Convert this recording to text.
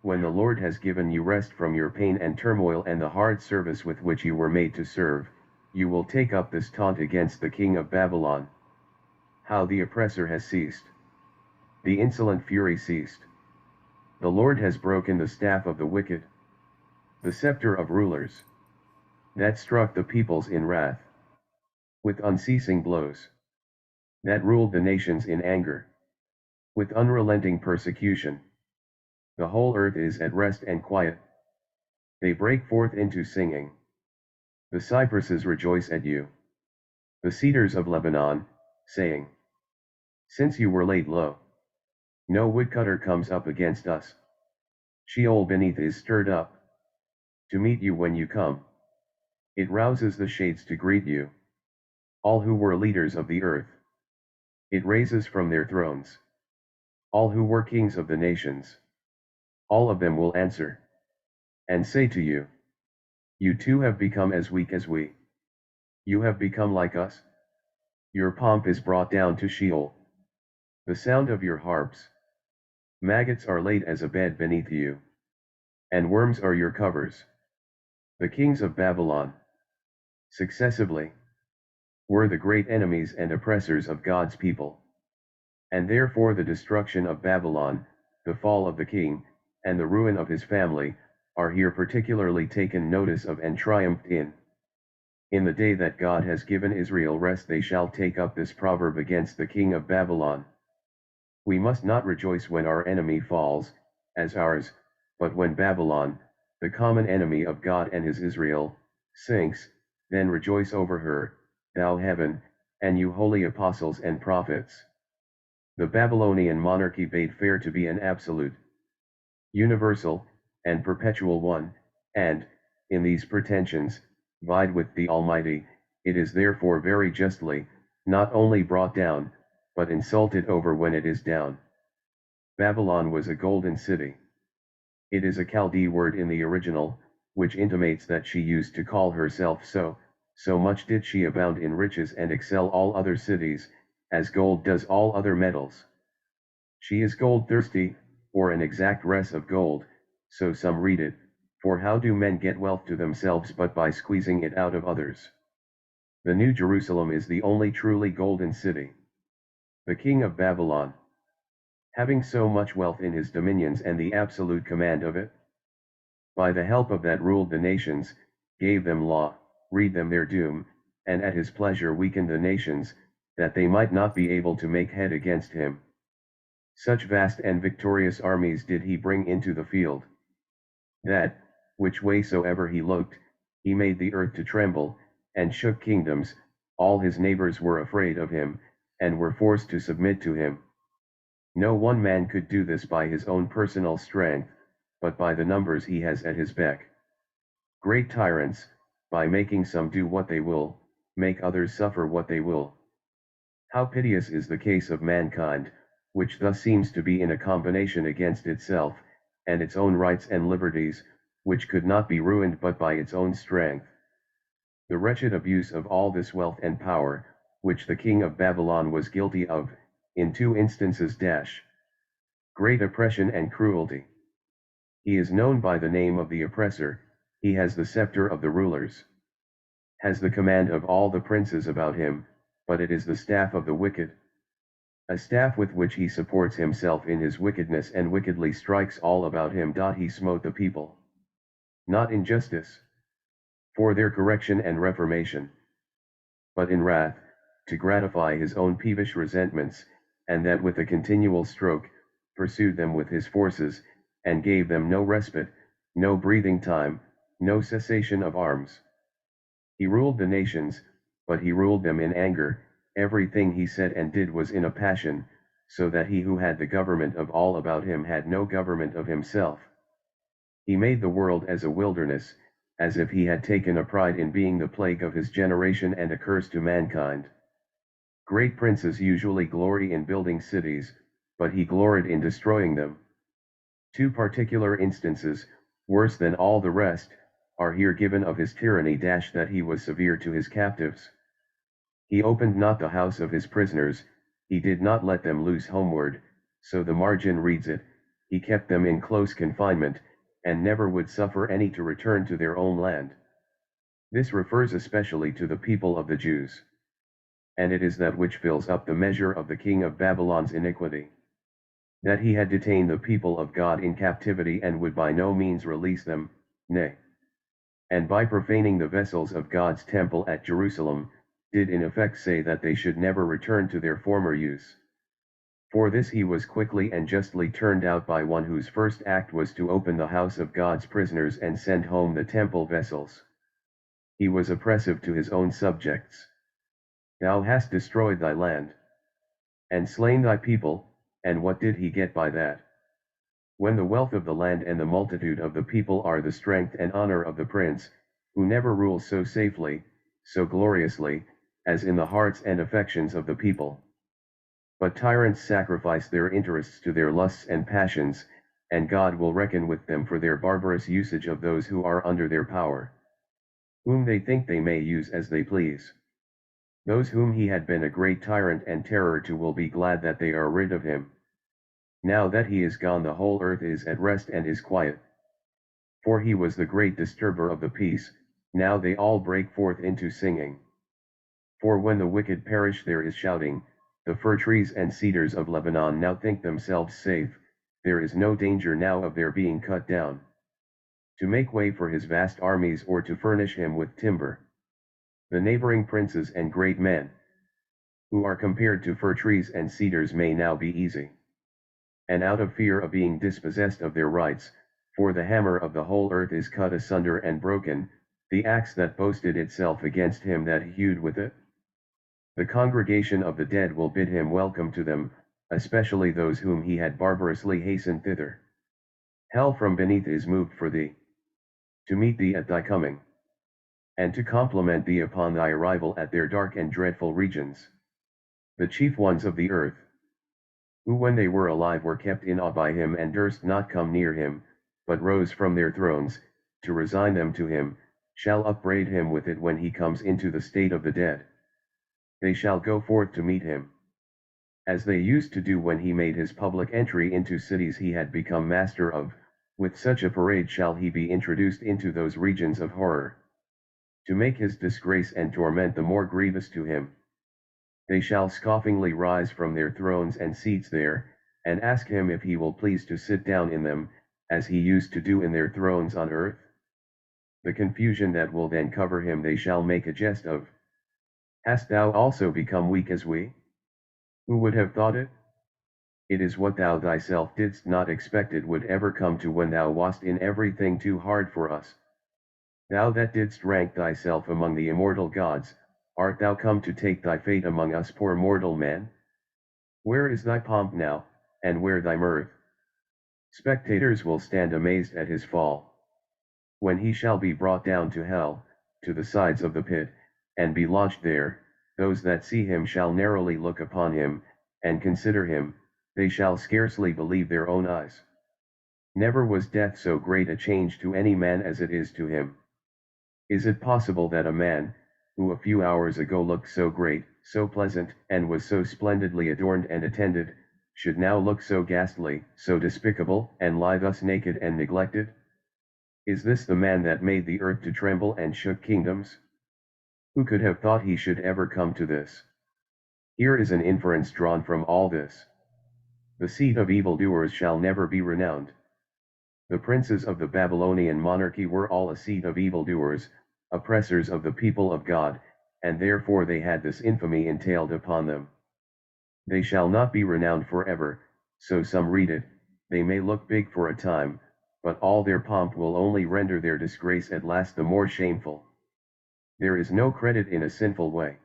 When the Lord has given you rest from your pain and turmoil and the hard service with which you were made to serve, you will take up this taunt against the king of Babylon. How the oppressor has ceased. The insolent fury ceased. The Lord has broken the staff of the wicked, the scepter of rulers, that struck the peoples in wrath, with unceasing blows, that ruled the nations in anger, with unrelenting persecution. The whole earth is at rest and quiet. They break forth into singing. The cypresses rejoice at you, the cedars of Lebanon, saying, since you were laid low, no woodcutter comes up against us. Sheol beneath is stirred up to meet you when you come. It rouses the shades to greet you, all who were leaders of the earth. It raises from their thrones all who were kings of the nations. All of them will answer and say to you, you too have become as weak as we. You have become like us. Your pomp is brought down to Sheol. The sound of your harps. Maggots are laid as a bed beneath you, and worms are your covers. The kings of Babylon, successively, were the great enemies and oppressors of God's people. And therefore the destruction of Babylon, the fall of the king, and the ruin of his family, are here particularly taken notice of and triumphed in. In the day that God has given Israel rest they shall take up this proverb against the king of Babylon. We must not rejoice when our enemy falls, as ours, but when Babylon, the common enemy of God and his Israel, sinks, then rejoice over her, thou heaven, and you holy apostles and prophets. The Babylonian monarchy bade fair to be an absolute, universal, and perpetual one, and, in these pretensions, vied with the Almighty. It is therefore very justly, not only brought down, but insulted over when it is down. Babylon was a golden city. It is a Chaldee word in the original, which intimates that she used to call herself so much did she abound in riches and excel all other cities, as gold does all other metals. She is gold thirsty, or an exact res of gold, so some read it, for how do men get wealth to themselves but by squeezing it out of others? The New Jerusalem is the only truly golden city. The king of Babylon, having so much wealth in his dominions and the absolute command of it, by the help of that ruled the nations, gave them law, read them their doom, and at his pleasure weakened the nations, that they might not be able to make head against him. Such vast and victorious armies did he bring into the field, that, which way soever he looked, he made the earth to tremble, and shook kingdoms. All his neighbors were afraid of him, and were forced to submit to him. No one man could do this by his own personal strength, but by the numbers he has at his beck. Great tyrants, by making some do what they will, make others suffer what they will. How piteous is the case of mankind, which thus seems to be in a combination against itself, and its own rights and liberties, which could not be ruined but by its own strength. The wretched abuse of all this wealth and power, which the king of Babylon was guilty of, in 2 instances great oppression and cruelty. He is known by the name of the oppressor, he has the scepter of the rulers, has the command of all the princes about him, but it is the staff of the wicked, a staff with which he supports himself in his wickedness and wickedly strikes all about him. He smote the people, not in justice, for their correction and reformation, but in wrath, to gratify his own peevish resentments, and that with a continual stroke, pursued them with his forces, and gave them no respite, no breathing time, no cessation of arms. He ruled the nations, but he ruled them in anger. Everything he said and did was in a passion, so that he who had the government of all about him had no government of himself. He made the world as a wilderness, as if he had taken a pride in being the plague of his generation and a curse to mankind. Great princes usually glory in building cities, but he gloried in destroying them. 2 particular instances, worse than all the rest, are here given of his tyranny. That he was severe to his captives. He opened not the house of his prisoners, he did not let them loose homeward, so the margin reads it, he kept them in close confinement, and never would suffer any to return to their own land. This refers especially to the people of the Jews. And it is that which fills up the measure of the king of Babylon's iniquity, that he had detained the people of God in captivity and would by no means release them, nay, and by profaning the vessels of God's temple at Jerusalem, did in effect say that they should never return to their former use. For this he was quickly and justly turned out by one whose first act was to open the house of God's prisoners and send home the temple vessels. He was oppressive to his own subjects. Thou hast destroyed thy land, and slain thy people, and what did he get by that? When the wealth of the land and the multitude of the people are the strength and honor of the prince, who never rules so safely, so gloriously, as in the hearts and affections of the people. But tyrants sacrifice their interests to their lusts and passions, and God will reckon with them for their barbarous usage of those who are under their power, whom they think they may use as they please. Those whom he had been a great tyrant and terror to will be glad that they are rid of him. Now that he is gone, the whole earth is at rest and is quiet. For he was the great disturber of the peace, now they all break forth into singing. For when the wicked perish there is shouting, the fir trees and cedars of Lebanon now think themselves safe, there is no danger now of their being cut down, to make way for his vast armies or to furnish him with timber. The neighboring princes and great men, who are compared to fir trees and cedars, may now be easy. And out of fear of being dispossessed of their rights, for the hammer of the whole earth is cut asunder and broken, the axe that boasted itself against him that hewed with it. The congregation of the dead will bid him welcome to them, especially those whom he had barbarously hastened thither. Hell from beneath is moved for thee, to meet thee at thy coming, and to compliment thee upon thy arrival at their dark and dreadful regions. The chief ones of the earth, who when they were alive were kept in awe by him and durst not come near him, but rose from their thrones, to resign them to him, shall upbraid him with it when he comes into the state of the dead. They shall go forth to meet him, as they used to do when he made his public entry into cities he had become master of. With such a parade shall he be introduced into those regions of horror, to make his disgrace and torment the more grievous to him. They shall scoffingly rise from their thrones and seats there, and ask him if he will please to sit down in them, as he used to do in their thrones on earth. The confusion that will then cover him they shall make a jest of. Hast thou also become weak as we? Who would have thought it? It is what thou thyself didst not expect it would ever come to when thou wast in everything too hard for us. Thou that didst rank thyself among the immortal gods, art thou come to take thy fate among us poor mortal men? Where is thy pomp now, and where thy mirth? Spectators will stand amazed at his fall, when he shall be brought down to hell, to the sides of the pit, and be lodged there. Those that see him shall narrowly look upon him, and consider him, they shall scarcely believe their own eyes. Never was death so great a change to any man as it is to him. Is it possible that a man, who a few hours ago looked so great, so pleasant, and was so splendidly adorned and attended, should now look so ghastly, so despicable, and lie thus naked and neglected? Is this the man that made the earth to tremble and shook kingdoms? Who could have thought he should ever come to this? Here is an inference drawn from all this. The seat of evildoers shall never be renowned. The princes of the Babylonian monarchy were all a seat of evildoers, oppressors of the people of God, and therefore they had this infamy entailed upon them. They shall not be renowned forever, so some read it. They may look big for a time, but all their pomp will only render their disgrace at last the more shameful. There is no credit in a sinful way.